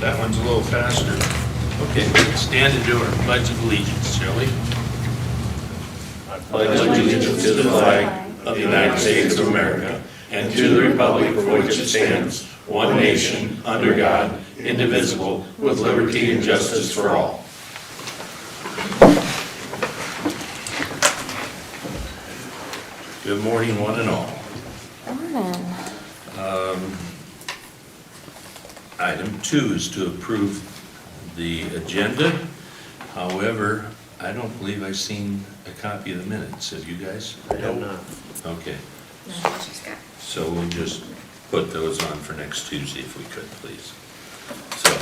That one's a little faster. Okay, stand and do our pledge of allegiance, shall we? I pledge allegiance to the flag of the United States of America and to the republic for which it stands, one nation, under God, indivisible, with liberty and justice for all. Good morning, one and all. Morning. Item 2 is to approve the agenda. However, I don't believe I've seen a copy of the minutes. Have you guys? I have not. Okay, No, she's got. so we'll just put those on for next Tuesday if we could, please. So,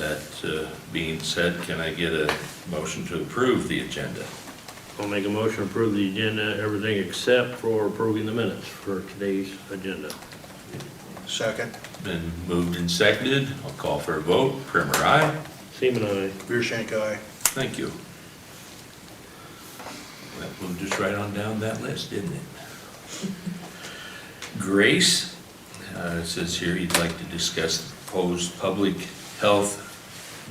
that being said, can I get a motion to approve the agenda? I'll make a motion to approve the agenda, everything except for approving the minutes for today's agenda. Second. Been moved and seconded. I'll call for a vote. Primer, aye. Seaman, aye. Beershank, aye. Thank you. That moved us right on down that list, didn't it? Grace, it says here you'd like to discuss the proposed public health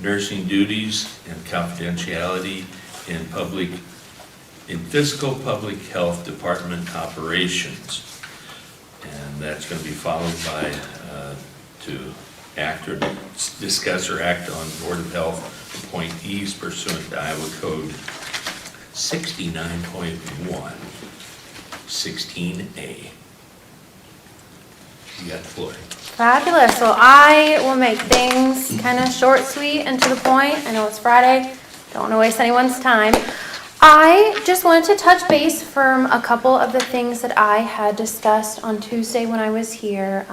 nursing duties and confidentiality in physical public health department operations. And that's going to be followed by to act or discuss or act on Board of Health appointees pursuant to Iowa Code 69.1, 16A. You got the floor. Fabulous. So I will make things kind of short, sweet, and to the point. I know it's Friday. Don't want to waste anyone's time. I just wanted to touch base from a couple of the things that I had discussed on Tuesday when I was here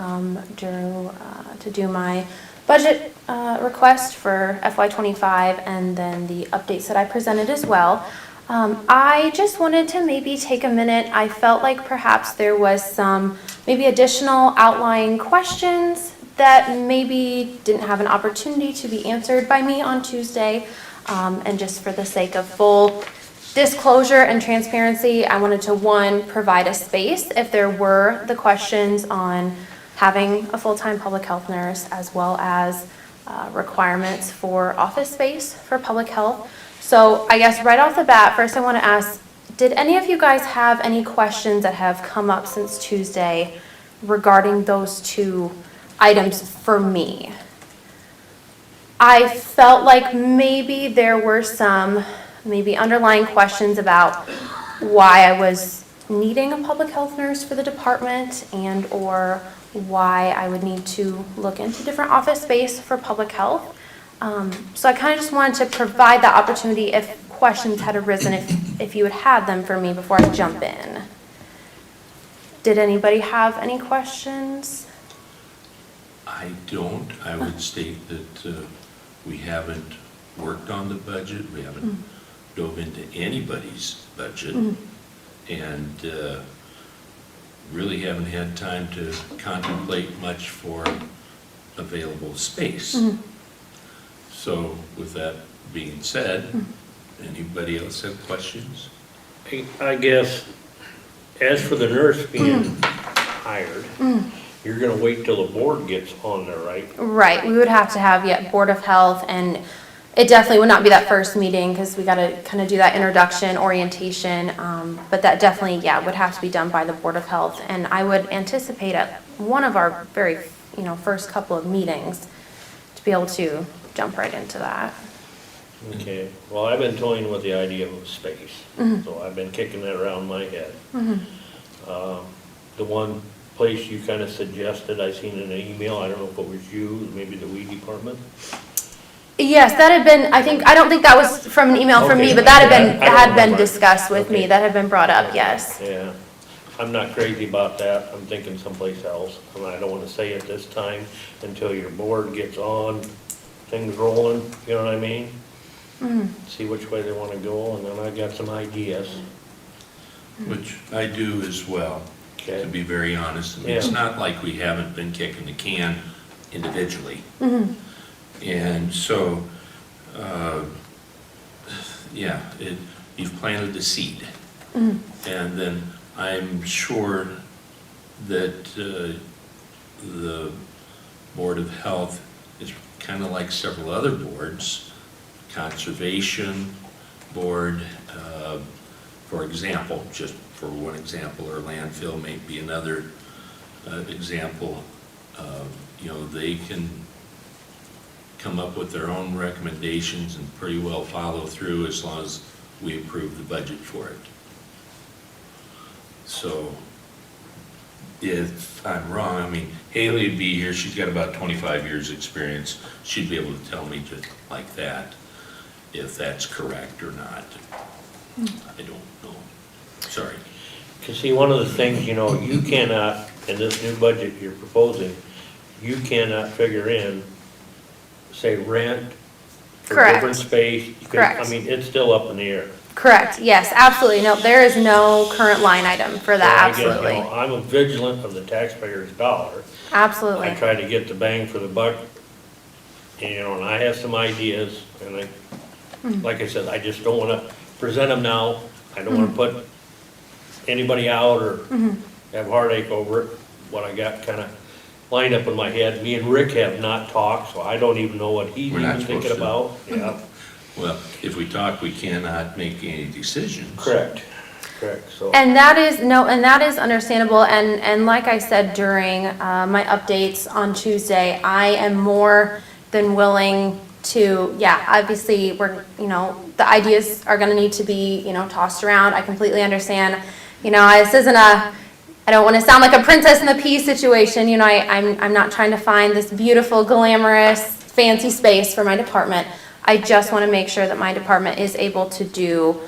to do my budget request for FY25 and then the updates that I presented as well. I just wanted to maybe take a minute. I felt like perhaps there was some maybe additional outlying questions that maybe didn't have an opportunity to be answered by me on Tuesday. And just for the sake of full disclosure and transparency, I wanted to, one, provide a space if there were the questions on having a full-time public health nurse, as well as requirements for office space for public health. So I guess right off the bat, first I want to ask, did any of you guys have any questions that have come up since Tuesday regarding those two items for me? I felt like maybe there were some underlying questions about why I was needing a public health nurse for the department and or why I would need to look into different office space for public health. So I kind of just wanted to provide that opportunity if questions had arisen, if you had had them for me before I jump in. Did anybody have any questions? I don't. I would state that we haven't worked on the budget. We haven't dove into anybody's budget and really haven't had time to contemplate much for available space. So with that being said, anybody else have questions? I guess, as for the nurse being hired, you're gonna wait till the board gets on there, right? Right, we would have to have, Board of Health, and it definitely would not be that first meeting because we got to kind of do that introduction, orientation, but that definitely, would have to be done by the Board of Health. And I would anticipate at one of our very, first couple of meetings to be able to jump right into that. Okay, well, I've been toying with the idea of space, so I've been kicking that around my head. The one place you kind of suggested, I seen in an email, I don't know if it was you, maybe the weed department? Yes, that had been, I don't think that was from an email from me, Okay. but that I had don't been remember. discussed with me, Okay. that had been brought up, yes. Yeah, I'm not crazy about that, I'm thinking someplace else, and I don't want to say it this time until your board gets on, things rolling, you know what I mean? See which way they want to go, and then I got some ideas. Which I do as well, to Okay. be very honest. I mean, it's Yeah. not like we haven't been kicking the can individually. And so, you've planted the seed. And then I'm sure that the Board of Health is kind of like several other boards, Conservation Board, for example, just for one example, or landfill may be another example, they can come up with their own recommendations and pretty well follow through as long as we approve the budget for it. So if I'm wrong, I mean, Haley would be here, she's got about 25 years' experience. She'd be able to tell me just like that, if that's correct or not. I don't know. Sorry. Cause see, one of the things, you cannot, in this new budget you're proposing, you cannot figure in, say, rent for Correct. different space. You can- Correct. I mean, it's still up in the air. Correct, yes, absolutely. No, there is no current line item for that, So I guess, absolutely. I'm a vigilant of the taxpayer's dollar. Absolutely. I try to get the bang for the buck, and I have some ideas, and like I said, I just don't wanna present them now. I don't wanna put anybody out or have heartache over it, what I got kinda lined up in my head. Me and Rick have not talked, so I don't even know what he's We're not even thinking about. supposed Yeah, Well, if we talk, we cannot make any decisions. correct, so. And that is understandable, and like I said during my updates on Tuesday, I am more than willing to, obviously, the ideas are gonna need to be, tossed around. I completely understand, this isn't I don't wanna sound like a princess in the pea situation, I'm not trying to find this beautiful, glamorous, fancy space for my department. I just wanna make sure that my department is able to do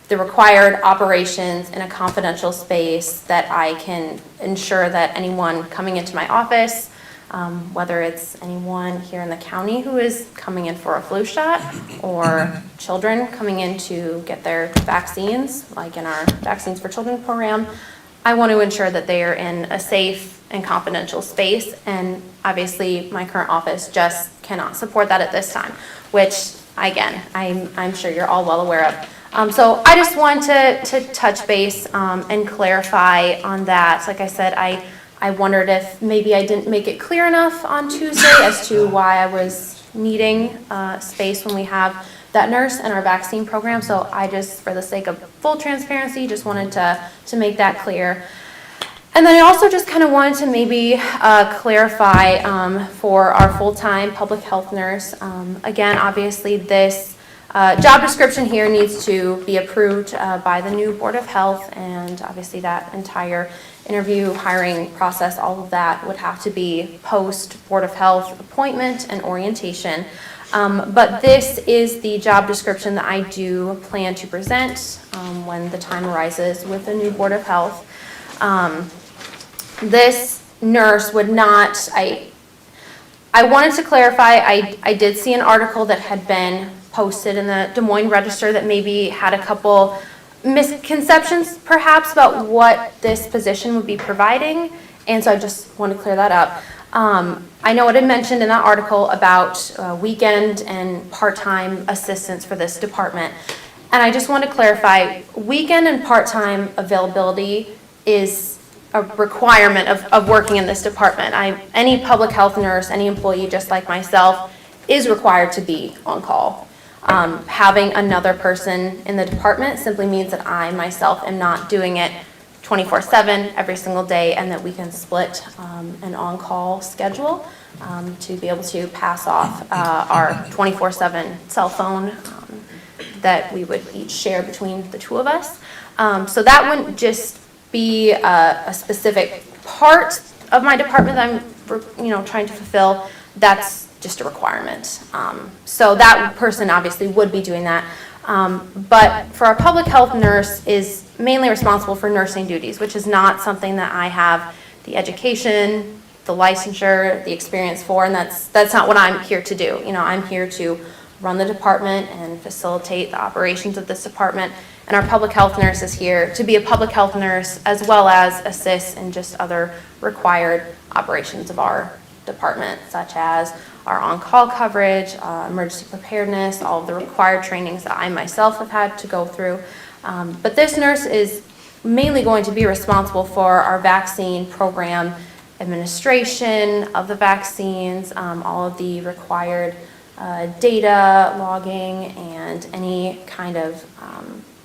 the required operations in a confidential space, that I can ensure that anyone coming into my office, whether it's anyone here in the county who is coming in for a flu shot, or children coming in to get their vaccines, like in our Vaccines for Children program, I want to ensure that they are in a safe and confidential space, and obviously my current office just cannot support that at this time, which, again, I'm sure you're all well aware of. So I just want to touch base and clarify on that. Like I said, I wondered if maybe I didn't make it clear enough on Tuesday as to why I was needing space when we have that nurse in our vaccine program. So I just, for the sake of full transparency, just wanted to make that clear. And then I also just kind of wanted to maybe clarify for our full-time public health nurse. Again, obviously this job description here needs to be approved by the new Board of Health, and obviously that entire interview, hiring process, all of that would have to be post Board of Health appointment and orientation. But this is the job description that I do plan to present when the time arises with the new Board of Health. This nurse would not, I wanted to clarify, I did see an article that had been posted in the Des Moines Register that maybe had a couple misconceptions perhaps about what this position would be providing, and so I just want to clear that up. I know it had mentioned in that article about weekend and part-time assistance for this department, and I just want to clarify, weekend and part-time availability is a requirement of working in this department. Any public health nurse, any employee just like myself is required to be on call. Having another person in the department simply means that I myself am not doing it 24/7 every single day, and that we can split an on-call schedule to be able to pass off our 24/7 cell phone that we would each share between the two of us. So that wouldn't just be a specific part of my department that I'm trying to fulfill. That's just a requirement. So that person obviously would be doing that. But for our public health nurse is mainly responsible for nursing duties, which is not something that I have the education, the licensure, the experience for, and that's not what I'm here to do. I'm here to run the department and facilitate the operations of this department. And our public health nurse is here to be a public health nurse as well as assist in just other required operations of our department, such as our on-call coverage, emergency preparedness, all of the required trainings that I myself have had to go through. But this nurse is mainly going to be responsible for our vaccine program administration of the vaccines, all of the required data logging, and any kind of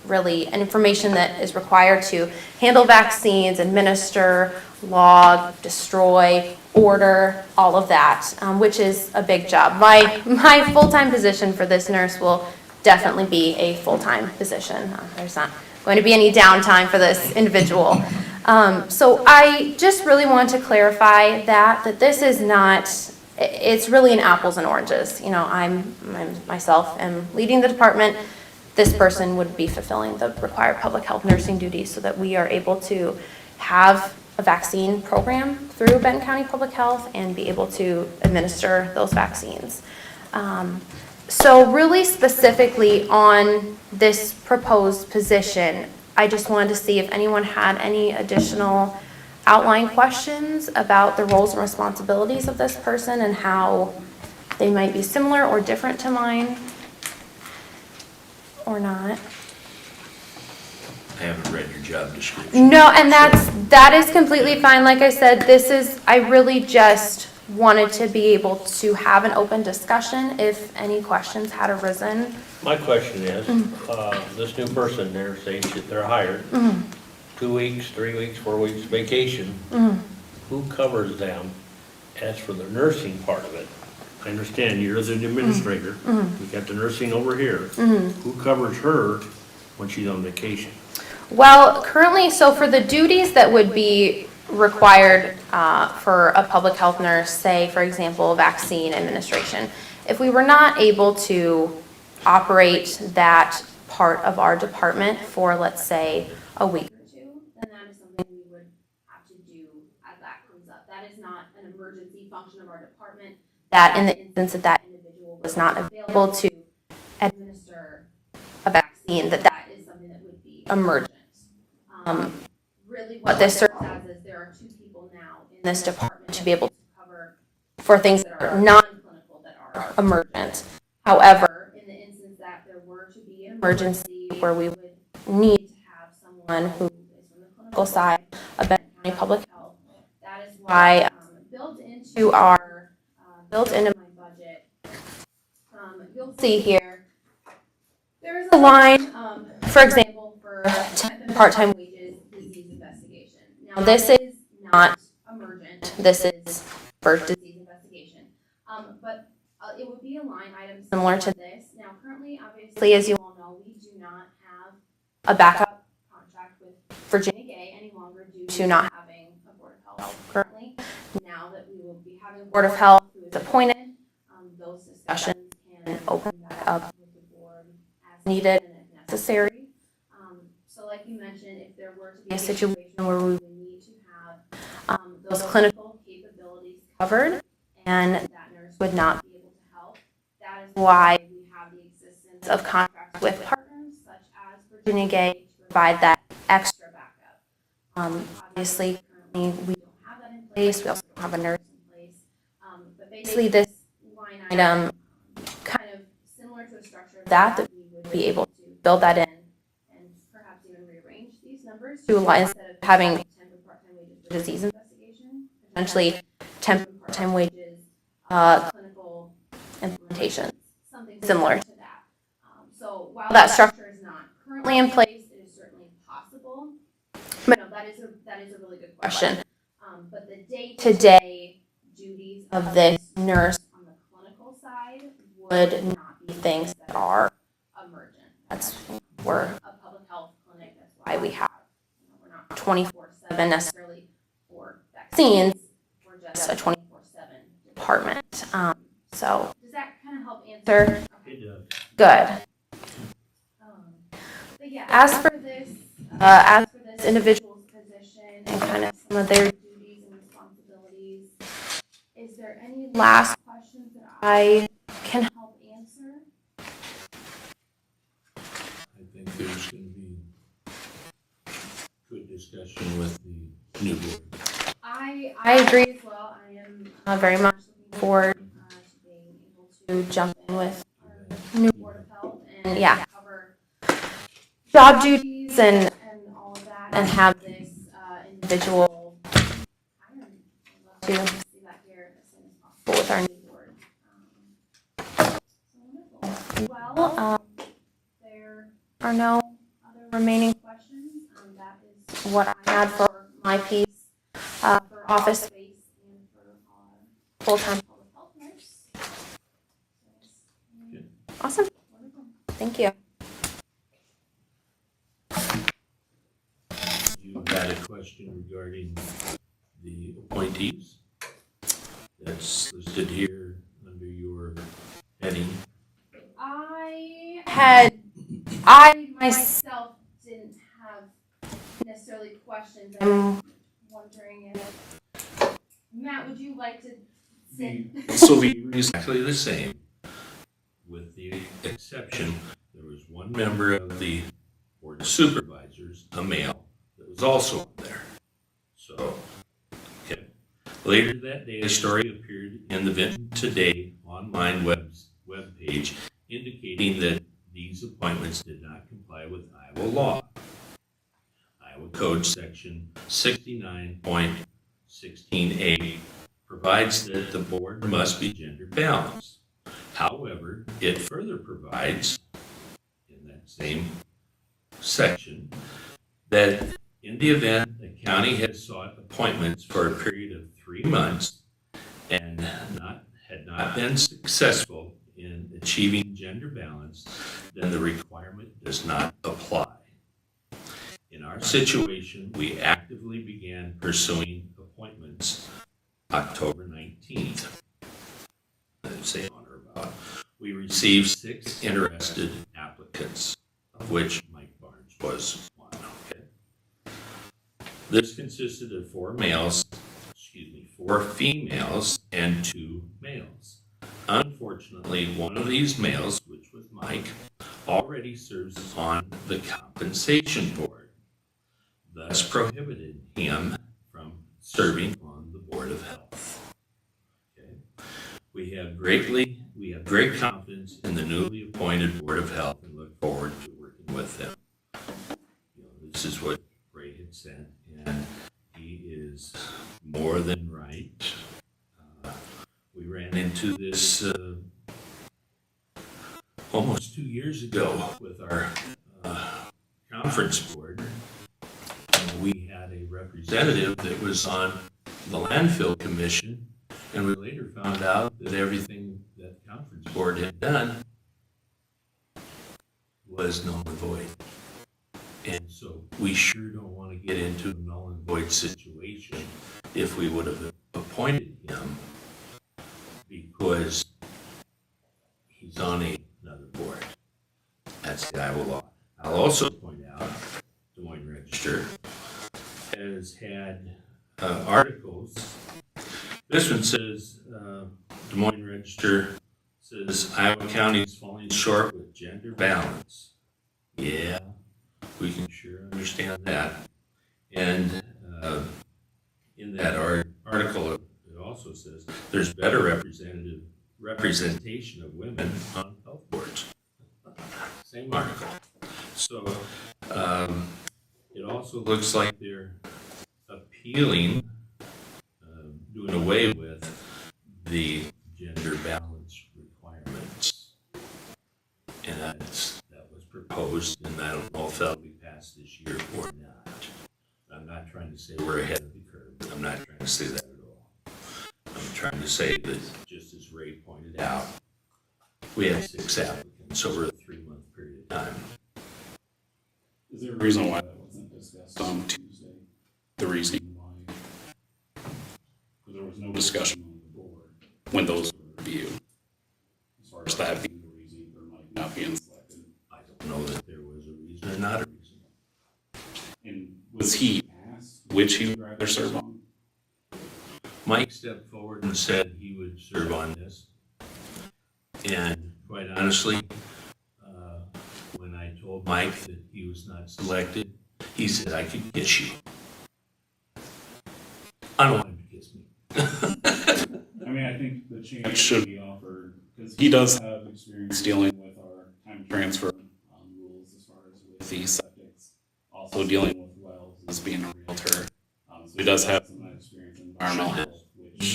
really information that is required to handle vaccines, administer, log, destroy, order, all of that, which is a big job. My full-time position for this nurse will definitely be a full-time position. There's not going to be any downtime for this individual. So I just really want to clarify that this is not, it's really an apples and oranges. You know, I'm myself am leading the department. This person would be fulfilling the required public health nursing duties so that we are able to have a vaccine program through Benton County Public Health and be able to administer those vaccines. So really specifically on this proposed position, I just wanted to see if anyone had any additional outline questions about the roles and responsibilities of this person and how they might be similar or different to mine or not. I haven't read your job description. No, and that is completely fine. Like I said, I really just wanted to be able to have an open discussion if any questions had arisen. My question is, this new person there, say they're hired, 2 weeks, 3 weeks, 4 weeks vacation, who covers them as for the nursing part of it? I understand you're the administrator, we got the nursing over here. Who covers her when she's on vacation? Well, currently, so for the duties that would be required for a public health nurse, say, for example, vaccine administration, if we were not able to operate that part of our department for, let's say, a week or two, then that is something we would have to do as that comes up. That is not an emergency function of our department. That in the instance that that individual was not available to administer a vaccine, that is something that would be emergent. Really what this serves as is there are 2 people now in this department to be able to cover for things that are non-clinical that are emergent. However, in the instance that there were to be an emergency where we would need to have someone who is from the clinical side of Benton County Public Health, that is why built into my budget, you'll see here, there is a line, for example, for temp and part-time wages, disease investigation. Now, this is not emergent. This is for disease investigation. But it would be a line item similar to this. Now, currently, obviously, as you all know, we do not have a backup contract with Virginia Gay any longer due to not having a Board of Health currently. Now that we will be having a Board of Health who is appointed, those discussions can open back up with the board as needed and if necessary. So like you mentioned, if there were to be a situation where we would need to have those clinical capabilities covered and that nurse would not be able to help, that is why we have the existence of contracts with partners such as Virginia Gay to provide that extra backup. Obviously, currently we don't have that in place. We also don't have a nurse in place. But basically this line item, kind of similar to the structure of that we would be able to build that in and perhaps even rearrange these numbers to align instead of having temp and part-time wages for disease investigation, potentially temp and part-time wages, clinical implementations, something similar to that. So while that structure is not currently in place, it is certainly possible. But no, that is a really good question. But the day-to-day duties of this nurse on the clinical side would not be things that are emergent. We're a public health clinic. That's why we have, we're not 24/7 necessarily for vaccines. We're just a 24/7 department. So does that kind of help answer? It does. Good. But yeah, as for this individual's position and kind of some of their duties and responsibilities, is there any last questions that I can help answer? I think there's going to be good discussion with the new board. I agree as well. I am very much looking forward to being able to jump in with our new Board of Health and cover job duties and all of that and have this individual to see that here as soon as possible with our new board. Well, there are no other remaining questions. That is what I had for my piece for office space and for our full-time public health nurse. Awesome. Thank you. You had a question regarding the appointees. That's listed here under your heading. I myself didn't have necessarily questions. I'm wondering if, Matt, would you like to say? So the exactly the same, with the exception, there was one member of the Board of Supervisors, a male, that was also on there. So, okay. Later that day, a story appeared in the Vinton Today online web page indicating that these appointments did not comply with Iowa law. Iowa Code Section 69.16a provides that the board must be gender balanced. However, it further provides, in that same section, that in the event the county has sought appointments for a period of 3 months and had not been successful in achieving gender balance, then the requirement does not apply. In our situation, we actively began pursuing appointments October 19th. Say on or about. We received 6 interested applicants, of which Mike Barnes was one. Okay. This consisted of 4 females and 2 males. Unfortunately, one of these males, which was Mike, already serves on the compensation board, thus prohibited him from serving on the Board of Health. Okay. We have great confidence in the newly appointed Board of Health and look forward to working with them. This is what Ray had sent, and he is more than right. We ran into this almost 2 years ago with our conference board. We had a representative that was on the landfill commission, and we later found out that everything that conference board had done was null and void. And so we sure don't want to get into a null and void situation if we would have appointed him, because he's on another board. That's the Iowa law. I'll also point out, Des Moines Register has had articles. This one says, Des Moines Register says, Iowa County is falling short with gender balance. Yeah, we can sure understand that. And in that article, it also says there's better representation of women on health boards. Same article. So it also looks like they're appealing, doing away with the gender balance requirements. And that was proposed, and I don't know if that'll be passed this year or not. I'm not trying to say we're ahead of the curve. I'm not trying to say that at all. I'm trying to say that, just as Ray pointed out, we had 6 applicants over a 3-month period of time. Is there a reason why that wasn't discussed on Tuesday? The reasoning why? Because there was no discussion on the board when those were reviewed. As far as that being the reason for Mike not being selected. I don't know that there was a reason or not a reason. And was he asked which he would rather serve on? Mike stepped forward and said he would serve on this. And quite honestly, when I told Mike that he was not selected, he said I could kiss you. I don't want him to kiss me. I mean, I think the chance should be offered because he does have experience dealing with our time transfer rules as far as with the septics. Also dealing with wells as being a realtor. So he does have some experience in environmental health, which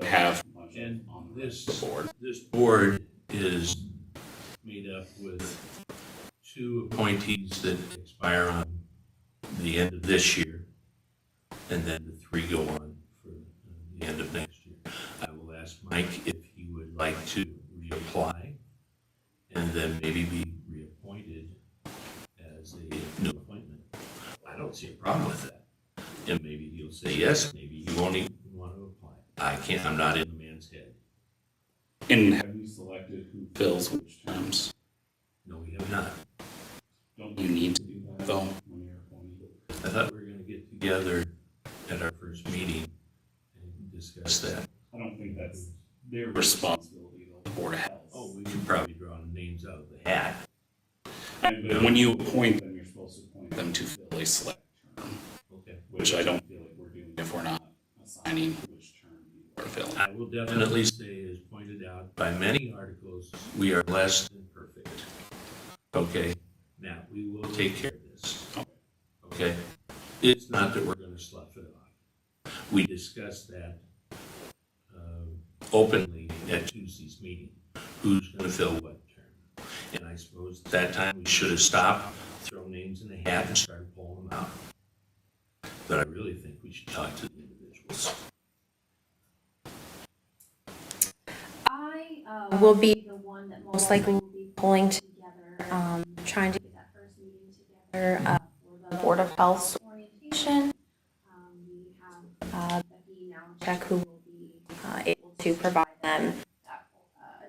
have much And on this the board. This board is made up with 2 appointees that expire on the end of this year, and then the 3 go on for the end of next year. I will ask Mike if he would like to reapply and then maybe be reappointed as a new appointment. I don't see a problem with that. And maybe he'll say yes, maybe he won't even want to apply. I can't, I'm not in the man's head. And have you selected who fills which terms? No, we have not. Don't you need to do that though when you're appointed? I thought we were gonna get together at our first meeting and discuss that. I don't think that's their responsibility though, the Board of Health. Oh, we could probably draw names out of the hat. But when you appoint them, you're supposed to appoint them to fill a select term, Okay. which I don't feel like we're doing if we're not assigning which term you are filling. I will definitely say, as pointed out by many articles, we are less than perfect. Okay, now, we will take care of this. Okay? It's not that we're gonna slough it off. We discussed that openly at Tuesday's meeting, who's gonna fill what term. And I suppose at that time, we should have stopped, thrown names in the hat, and started pulling them out. But I really think we should talk to the individuals. I will be the one that most likely will be pulling together, trying to get that first meeting together for the Board of Health's orientation. We have Becky Nowacek who will be able to provide them that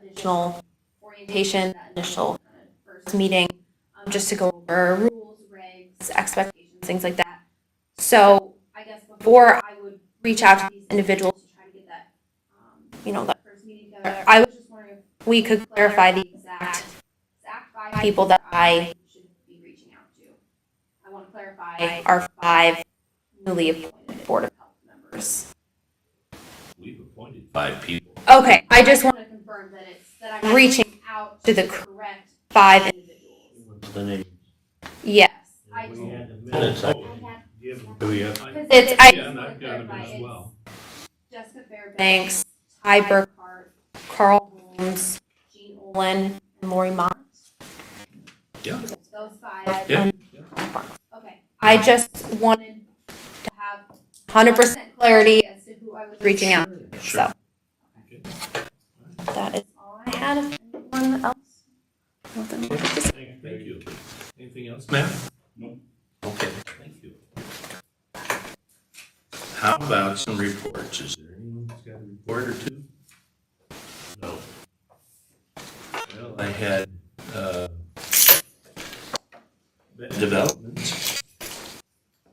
additional orientation, that initial first meeting, just to go over rules, regs, expectations, things like that. So I guess before I would reach out to these individuals to try to get that, that first meeting together, I was just wondering if we could clarify the exact 5 people that I should be reaching out to. I want to clarify our 5 newly appointed Board of Health members. We've appointed 5 people. Okay, I just want to confirm that I'm reaching out to the correct 5 individuals. What's the name? Yes. We had the minutes, I give them to you. It's, Yeah, and I've got them as well. Jessica Fairbanks, Ty Burkhart, Carl Holmes, Jean Olin, and Lori Mott. Yeah. Those 5. Yeah. Okay. I just wanted to have 100% clarity as to who I was reaching out to. Sure. So Okay. that is all I had. Anyone else? Nothing more to say. Thank you. Anything else, Matt? Nope. Okay, thank you. How about some reports? Is there anyone who's got a report or two? No. Well, I had developments,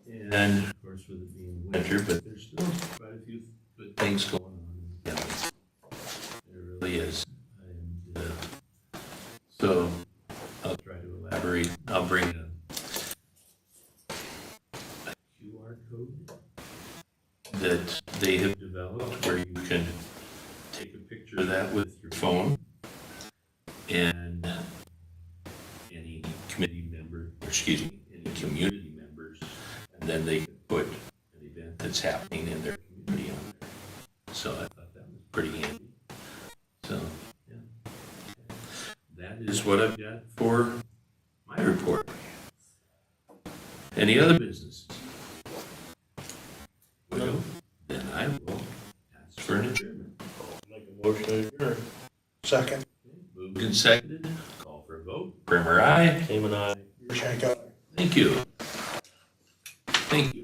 and of course with it being winter, but there's still quite a few good things going on in the county. There really is. And so I'll try to elaborate. I'll bring a QR code that they have developed where you can take a picture of that with your phone, and any committee member, any community members, and then they can put an event that's happening in their community on there. So I thought that was pretty handy. So, yeah. That is what I've got for my report. Any other business? Well, then I will ask for an adjournment. Make a motion to adjourn. Second. Moved and seconded. Call for a vote. Primer, aye. Team and I. Shank, aye. Thank you. Thank you.